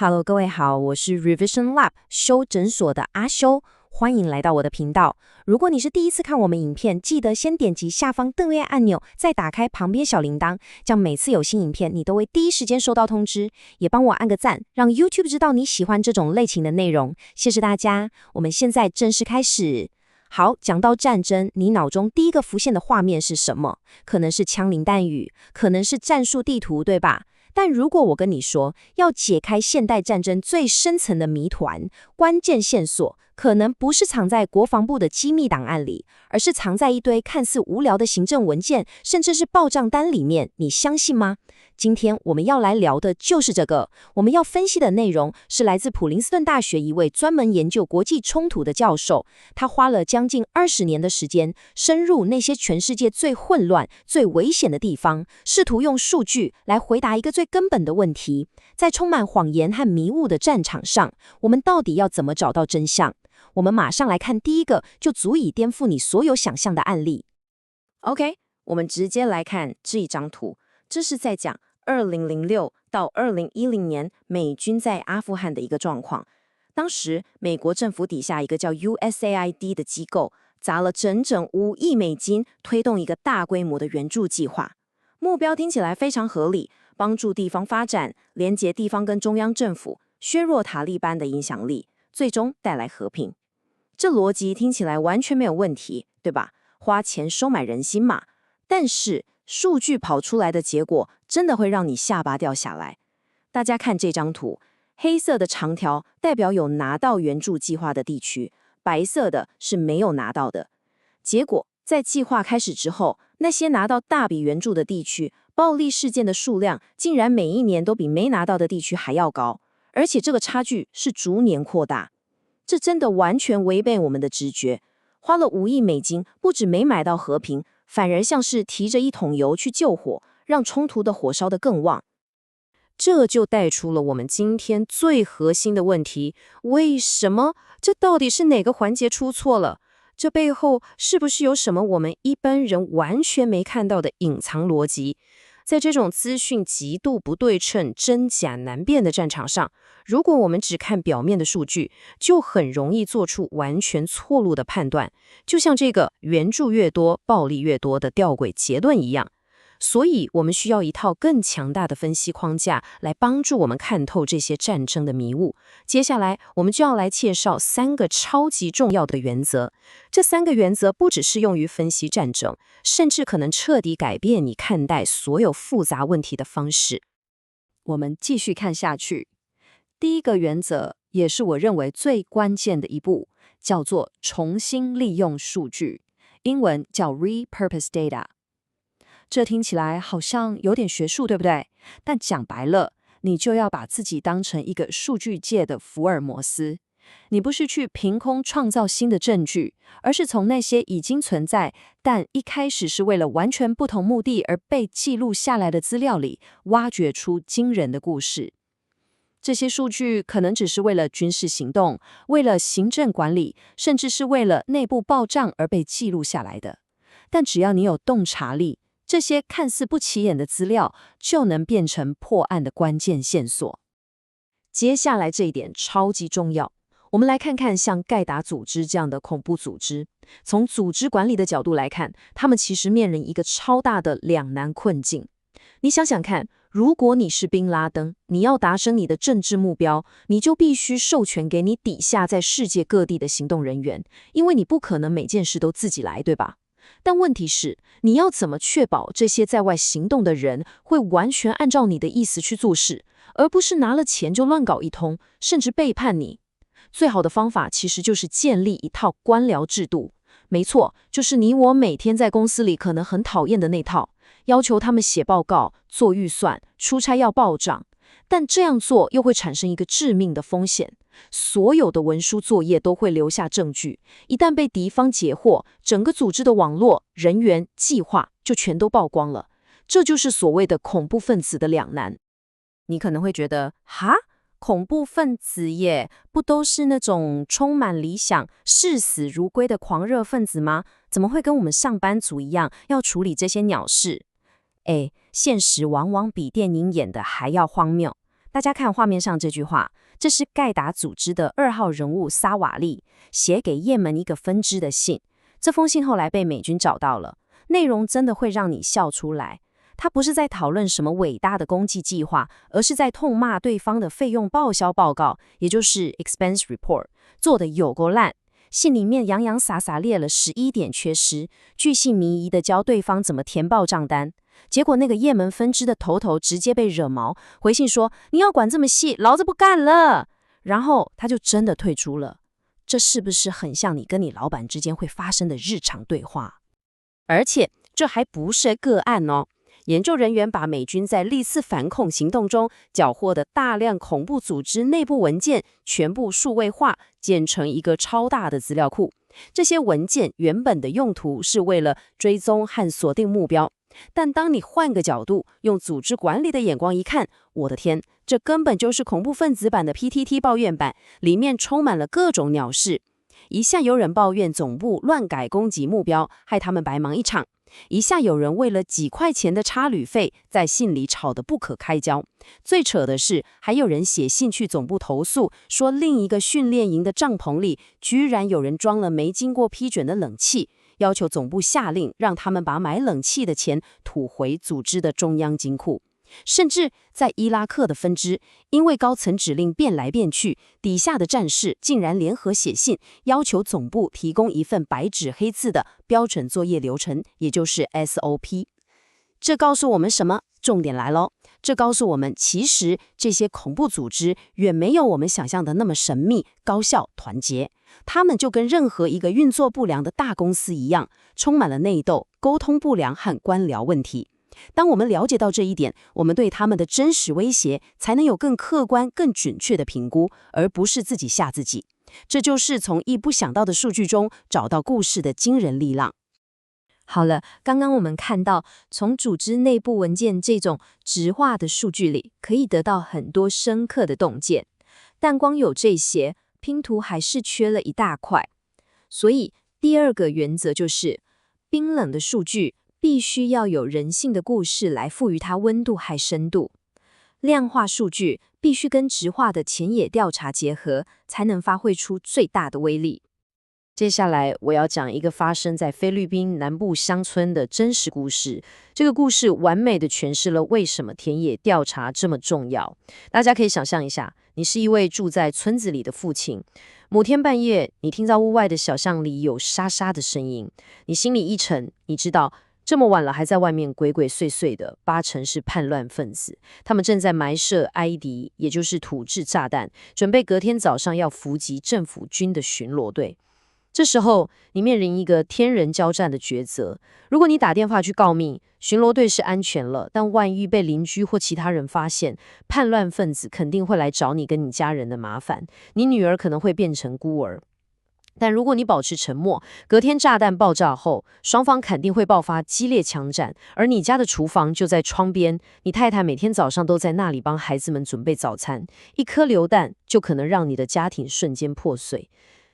Hello，各位好，我是 Revision Lab 修诊所的阿修，欢迎来到我的频道。如果你是第一次看我们影片，记得先点击下方订阅按钮，再打开旁边小铃铛，这样每次有新影片，你都会第一时间收到通知。也帮我按个赞，让 YouTube 知道你喜欢这种类型的内容。谢谢大家，我们现在正式开始。好，讲到战争，你脑中第一个浮现的画面是什么？可能是枪林弹雨，可能是战术地图，对吧？但如果我跟你说，要解开现代战争最深层的谜团，关键线索可能不是藏在国防部的机密档案里，而是藏在一堆看似无聊的行政文件，甚至是报账单里面，你相信吗？今天我们要来聊的就是这个。我们要分析的内容是来自普林斯顿大学一位专门研究国际冲突的教授，他花了将近20年的时间，深入那些全世界最混乱、最危险的地方，试图用数据来回答一个最根本的问题：在充满谎言和迷雾的战场上，我们到底要怎么找到真相？我们马上来看第一个就足以颠覆你所有想象的案例。OK， 我们直接来看这一张图，这是在讲2006到2010年美军在阿富汗的一个状况。当时美国政府底下一个叫 USAID 的机构砸了整整5亿美金，推动一个大规模的援助计划。目标听起来非常合理，帮助地方发展，连结地方跟中央政府，削弱塔利班的影响力，最终带来和平。这逻辑听起来完全没有问题，对吧？花钱收买人心嘛。但是数据跑出来的结果真的会让你下巴掉下来。大家看这张图，黑色的长条代表有拿到援助计划的地区，白色的是没有拿到的。结果在计划开始之后，那些拿到大笔援助的地区，暴力事件的数量竟然每一年都比没拿到的地区还要高，而且这个差距是逐年扩大。这真的完全违背我们的直觉。花了5亿美金，不止没买到和平，反而像是提着一桶油去救火，让冲突的火烧得更旺。这就带出了我们今天最核心的问题：为什么？这到底是哪个环节出错了？这背后是不是有什么我们一般人完全没看到的隐藏逻辑？在这种资讯极度不对称、真假难辨的战场上，如果我们只看表面的数据，就很容易做出完全错误的判断，就像这个援助越多，暴力越多的吊诡结论一样。所以我们需要一套更强大的分析框架来帮助我们看透这些战争的迷雾。接下来我们就要来介绍3个超级重要的原则。这3个原则不只适用于分析战争，甚至可能彻底改变你看待所有复杂问题的方式。我们继续看下去。第一个原则，也是我认为最关键的一步，叫做重新利用数据，英文叫 repurpose data。这听起来好像有点学术，对不对？但讲白了，你就要把自己当成一个数据界的福尔摩斯。你不是去凭空创造新的证据，而是从那些已经存在，但一开始是为了完全不同目的而被记录下来的资料里，挖掘出惊人的故事。这些数据可能只是为了军事行动，为了行政管理，甚至是为了内部报账而被记录下来的。但只要你有洞察力，这些看似不起眼的资料就能变成破案的关键线索。接下来这一点超级重要，我们来看看像盖达组织这样的恐怖组织。从组织管理的角度来看，他们其实面临一个超大的两难困境。你想想看，如果你是宾拉登，你要达成你的政治目标，你就必须授权给你底下在世界各地的行动人员，因为你不可能每件事都自己来，对吧？但问题是，你要怎么确保这些在外行动的人会完全按照你的意思去做事，而不是拿了钱就乱搞一通，甚至背叛你？最好的方法其实就是建立一套官僚制度。没错，就是你我每天在公司里可能很讨厌的那套，要求他们写报告、做预算、出差要报账。但这样做又会产生一个致命的风险，所有的文书作业都会留下证据，一旦被敌方截获，整个组织的网络、人员、计划就全都曝光了。这就是所谓的恐怖分子的两难。你可能会觉得，哈，恐怖分子耶，不都是那种充满理想、视死如归的狂热分子吗？怎么会跟我们上班族一样，要处理这些鸟事？现实往往比电影演的还要荒谬。大家看画面上这句话，这是盖达组织的2号人物萨瓦利写给也门一个分支的信。这封信后来被美军找到了，内容真的会让你笑出来。他不是在讨论什么伟大的公祭计划，而是在痛骂对方的费用报销报告，也就是 expense report， 做得有够烂。信里面洋洋洒洒列了11点缺失，巨细靡遗地教对方怎么填报账单。结果那个也门分支的头直接被惹毛，回信说你要管这么细，老子不干了。然后他就真的退出了。这是不是很像你跟你老板之间会发生的日常对话？而且这还不是个案哦。研究人员把美军在历次反恐行动中缴获的大量恐怖组织内部文件全部数位化，建成一个超大的资料库。这些文件原本的用途是为了追踪和锁定目标，但当你换个角度，用组织管理的眼光一看，我的天，这根本就是恐怖分子版的 PTT 抱怨版，里面充满了各种鸟事。一下有人抱怨总部乱改攻击目标，害他们白忙一场；一下有人为了几块钱的差旅费，在信里吵得不可开交。最扯的是，还有人写信去总部投诉，说另一个训练营的帐篷里居然有人装了没经过批准的冷气，要求总部下令让他们把买冷气的钱吐回组织的中央金库。甚至在伊拉克的分支，因为高层指令变来变去，底下的战士竟然联合写信，要求总部提供一份白纸黑字的标准作业流程，也就是 SOP。 这告诉我们什么？重点来咯，这告诉我们，其实这些恐怖组织远没有我们想象的那么神秘、高效、团结。他们就跟任何一个运作不良的大公司一样，充满了内斗、沟通不良和官僚问题。当我们了解到这一点，我们对他们的真实威胁才能有更客观、更准确的评估，而不是自己吓自己。这就是从意不想到的数据中找到故事的惊人力量。好了，刚刚我们看到，从组织内部文件这种直化的数据里，可以得到很多深刻的洞见。但光有这些，拼图还是缺了一大块。所以，第2个原则就是，冰冷的数据必须要有人性的故事来赋予它温度和深度。量化数据必须跟直化的田野调查结合，才能发挥出最大的威力。接下来我要讲一个发生在菲律宾南部乡村的真实故事。这个故事完美的诠释了为什么田野调查这么重要。大家可以想象一下，你是一位住在村子里的父亲，某天半夜，你听到屋外的小巷里有沙沙的声音，你心里一沉，你知道这么晚了还在外面鬼鬼祟祟的，8成是叛乱分子，他们正在埋设 IED， 也就是土制炸弹，准备隔天早上要伏击政府军的巡逻队。这时候，你面临一个天人交战的抉择。如果你打电话去告密，巡逻队是安全了，但万一被邻居或其他人发现，叛乱分子肯定会来找你跟你家人的麻烦，你女儿可能会变成孤儿。但如果你保持沉默，隔天炸弹爆炸后，双方肯定会爆发激烈枪战，而你家的厨房就在窗边，你太太每天早上都在那里帮孩子们准备早餐，一颗流弹就可能让你的家庭瞬间破碎。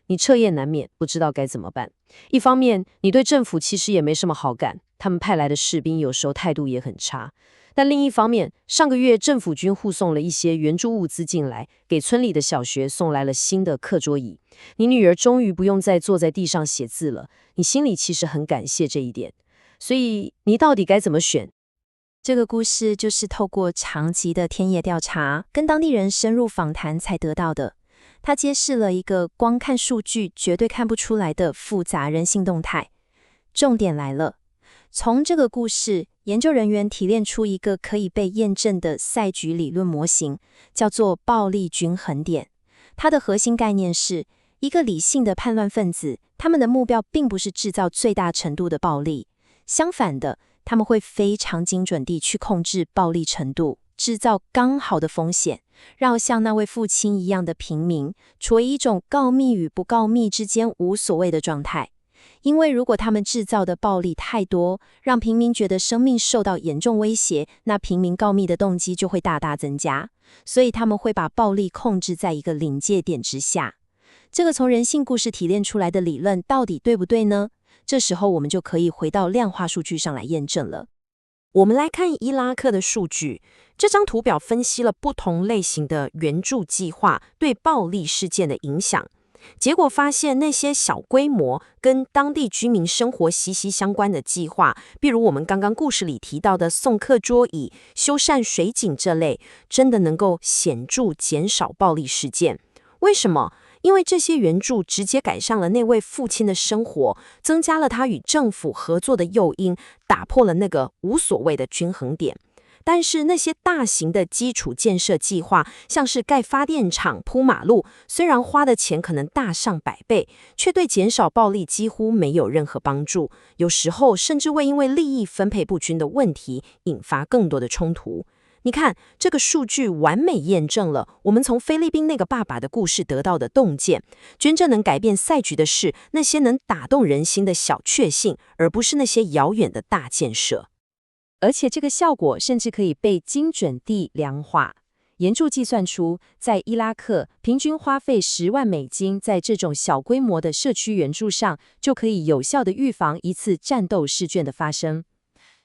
你彻夜难眠，不知道该怎么办。一方面，你对政府其实也没什么好感，他们派来的士兵有时候态度也很差。但另一方面，上个月政府军护送了一些援助物资进来，给村里的小学送来了新的课桌椅。你女儿终于不用再坐在地上写字了，你心里其实很感谢这一点。所以你到底该怎么选？这个故事就是透过长期的田野调查，跟当地人深入访谈才得到的。它揭示了一个光看数据绝对看不出来的复杂人性动态。重点来了，从这个故事，研究人员提炼出一个可以被验证的赛局理论模型，叫做暴力均衡点。它的核心概念是，一个理性的叛乱分子，他们的目标并不是制造最大程度的暴力，相反的，他们会非常精准地去控制暴力程度，制造刚好的风险，让像那位父亲一样的平民处于一种告密与不告密之间无所谓的状态。因为如果他们制造的暴力太多，让平民觉得生命受到严重威胁，那平民告密的动机就会大大增加，所以他们会把暴力控制在一个临界点之下。这个从人性故事提炼出来的理论到底对不对呢？这时候我们就可以回到量化数据上来验证了。我们来看伊拉克的数据，这张图表分析了不同类型的援助计划对暴力事件的影响。结果发现，那些小规模跟当地居民生活息息相关的计划，比如我们刚刚故事里提到的送课桌椅、修缮水井这类，真的能够显著减少暴力事件。为什么？因为这些援助直接改善了那位父亲的生活，增加了他与政府合作的诱因，打破了那个无所谓的均衡点。但是那些大型的基础建设计划，像是盖发电厂、铺马路，虽然花的钱可能大上100倍，却对减少暴力几乎没有任何帮助，有时候甚至会因为利益分配不均的问题，引发更多的冲突。你看，这个数据完美验证了我们从菲律宾那个爸爸的故事得到的洞见：真正能改变赛局的是那些能打动人心的小确幸，而不是那些遥远的大建设。而且这个效果甚至可以被精准地量化。研究计算出，在伊拉克平均花费10万美金在这种小规模的社区援助上，就可以有效地预防一次战斗事件的发生。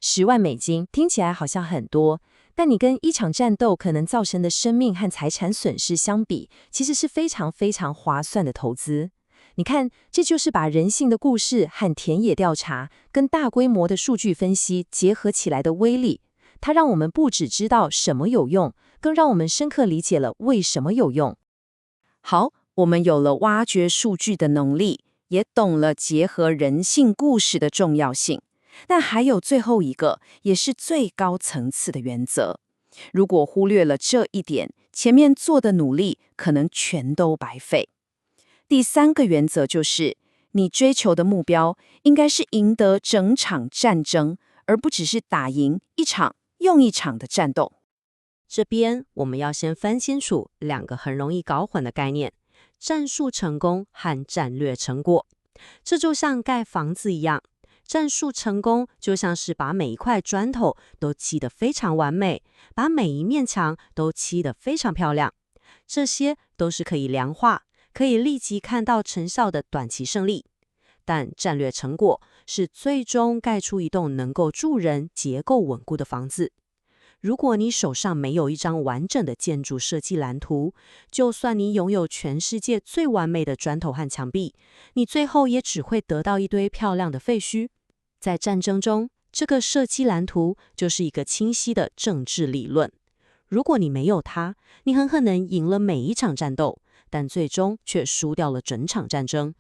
10万美金听起来好像很多，但你跟一场战斗可能造成的生命和财产损失相比，其实是非常非常划算的投资。你看，这就是把人性的故事和田野调查跟大规模的数据分析结合起来的威力。它让我们不只知道什么有用，更让我们深刻理解了为什么有用。好，我们有了挖掘数据的能力，也懂了结合人性故事的重要性。但还有最后一个，也是最高层次的原则。如果忽略了这一点，前面做的努力可能全都白费。第3个原则就是，你追求的目标应该是赢得整场战争，而不只是打赢一场又一场的战斗。这边我们要先分清楚2个很容易搞混的概念：战术成功和战略成果。这就像盖房子一样，战术成功就像是把每一块砖头都砌得非常完美，把每一面墙都砌得非常漂亮。这些都是可以量化，可以立即看到成效的短期胜利。但战略成果是最终盖出一栋能够住人、结构稳固的房子。如果你手上没有一张完整的建筑设计蓝图，就算你拥有全世界最完美的砖头和墙壁，你最后也只会得到一堆漂亮的废墟。在战争中，这个设计蓝图就是一个清晰的政治理论。如果你没有它，你很可能赢了每一场战斗，但最终却输掉了整场战争。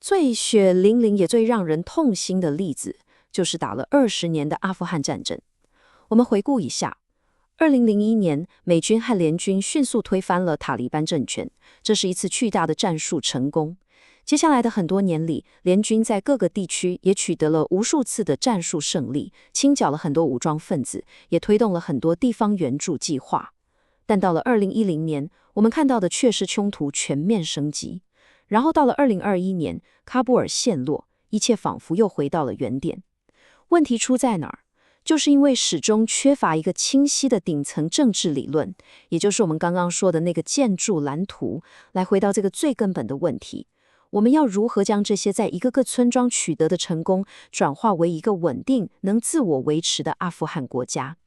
最血淋淋也最让人痛心的例子，就是打了20年的阿富汗战争。我们回顾一下，2001年，美军和联军迅速推翻了塔利班政权，这是一次巨大的战术成功。接下来的很多年里，联军在各个地区也取得了无数次的战术胜利，清剿了很多武装分子，也推动了很多地方援助计划。但到了2010年，我们看到的却是冲突全面升级。然后到了2021年，喀布尔陷落，一切仿佛又回到了原点。问题出在哪儿？就是因为始终缺乏一个清晰的顶层政治理论，也就是我们刚刚说的那个建筑蓝图，来回到这个最根本的问题。我们要如何将这些在一个个村庄取得的成功，转化为一个稳定、能自我维持的阿富汗国家？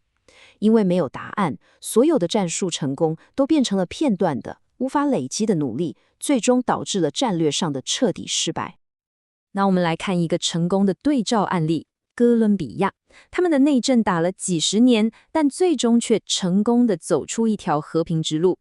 因为没有答案，所有的战术成功都变成了片段的、无法累积的努力，最终导致了战略上的彻底失败。那我们来看一个成功的对照案例：哥伦比亚。他们的内政打了几十年，但最终却成功地走出一条和平之路。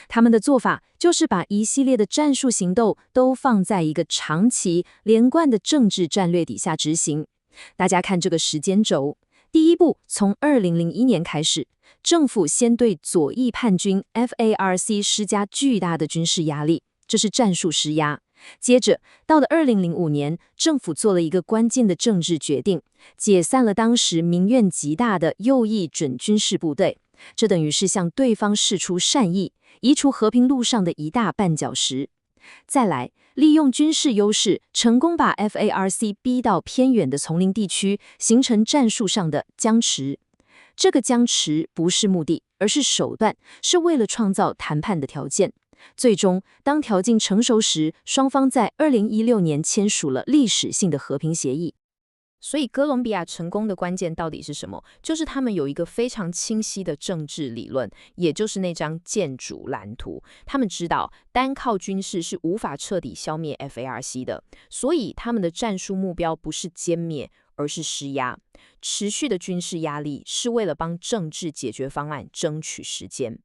他们的做法就是把一系列的战术行动都放在一个长期连贯的政治战略底下执行。大家看这个时间轴，第一步从2001年开始，政府先对左翼叛军 FARC 施加巨大的军事压力，这是战术施压。接着到了2005年，政府做了一个关键的政治决定，解散了当时民怨极大的右翼准军事部队，这等于是向对方释出善意，移除和平路上的一大绊脚石。再来，利用军事优势，成功把 FARC 逼到偏远的丛林地区，形成战术上的僵持。这个僵持不是目的，而是手段，是为了创造谈判的条件。最终，当条件成熟时，双方在2016年签署了历史性的和平协议。所以哥伦比亚成功的关键到底是什么？就是他们有一个非常清晰的政治理论，也就是那张建筑蓝图。他们知道单靠军事是无法彻底消灭 FARC 的，所以他们的战术目标不是歼灭，而是施压。持续的军事压力是为了帮政治解决方案争取时间。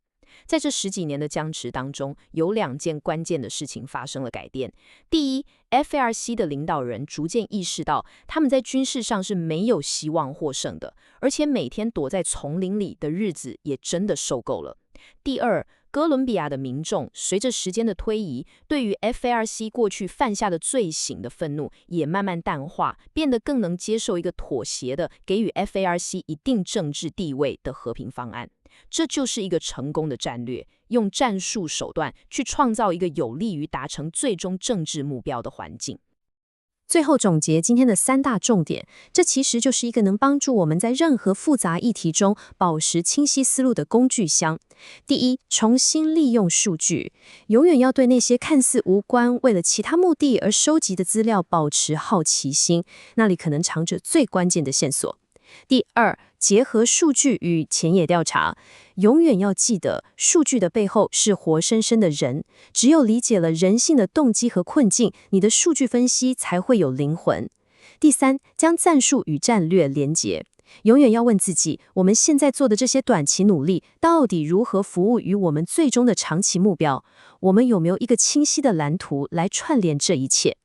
在这10几年的僵持当中，有2件关键的事情发生了改变。第一， FARC 的领导人逐渐意识到，他们在军事上是没有希望获胜的，而且每天躲在丛林里的日子也真的受够了。第二，哥伦比亚的民众随着时间的推移，对于 FARC 过去犯下的罪行的愤怒也慢慢淡化，变得更能接受一个妥协的、给予 FARC 一定政治地位的和平方案。这就是一个成功的战略，用战术手段去创造一个有利于达成最终政治目标的环境。最后总结今天的3大重点，这其实就是一个能帮助我们在任何复杂议题中保持清晰思路的工具箱。第一，重新利用数据，永远要对那些看似无关、为了其他目的而收集的资料保持好奇心，那里可能藏着最关键的线索。第二，结合数据与前野调查，永远要记得数据的背后是活生生的人，只有理解了人性的动机和困境，你的数据分析才会有灵魂。第三，将战术与战略连结，永远要问自己，我们现在做的这些短期努力，到底如何服务于我们最终的长期目标？我们有没有一个清晰的蓝图来串联这一切？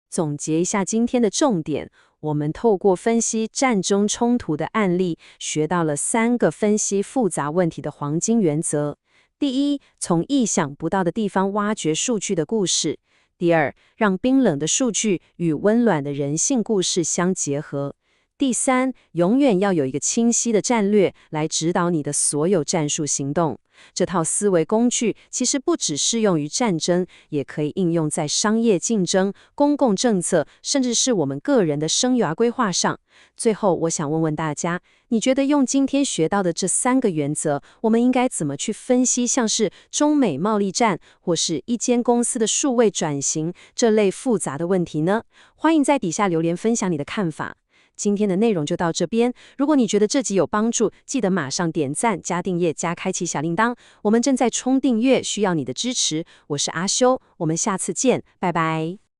总结一下今天的重点，我们透过分析战中冲突的案例，学到了3个分析复杂问题的黄金原则。第一，从意想不到的地方挖掘数据的故事。第二，让冰冷的数据与温暖的人性故事相结合。第三，永远要有一个清晰的战略来指导你的所有战术行动。这套思维工具其实不只适用于战争，也可以应用在商业竞争、公共政策，甚至是我们个人的生涯规划上。最后，我想问问大家，你觉得用今天学到的这3个原则，我们应该怎么去分析像是中美贸易战，或是一间公司的数位转型这类复杂的问题呢？欢迎在底下留言分享你的看法。今天的内容就到这边，如果你觉得这集有帮助，记得马上点赞、加订阅、加开启小铃铛。我们正在冲订阅，需要你的支持。我是阿修，我们下次见，拜拜。